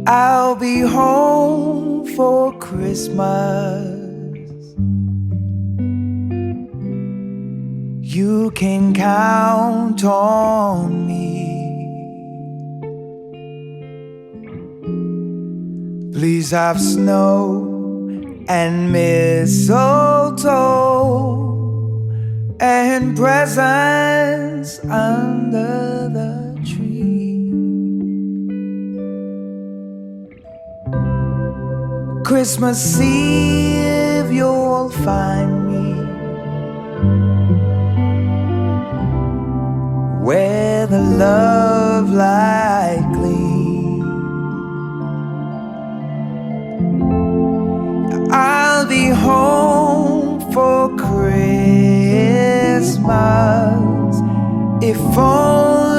I'll be home for Christmas. You can count on me. Please have snow and mistletoe and presents under the tree. Christmas Eve you'll find me where the love light gleams. I'll be home for Christmas, if only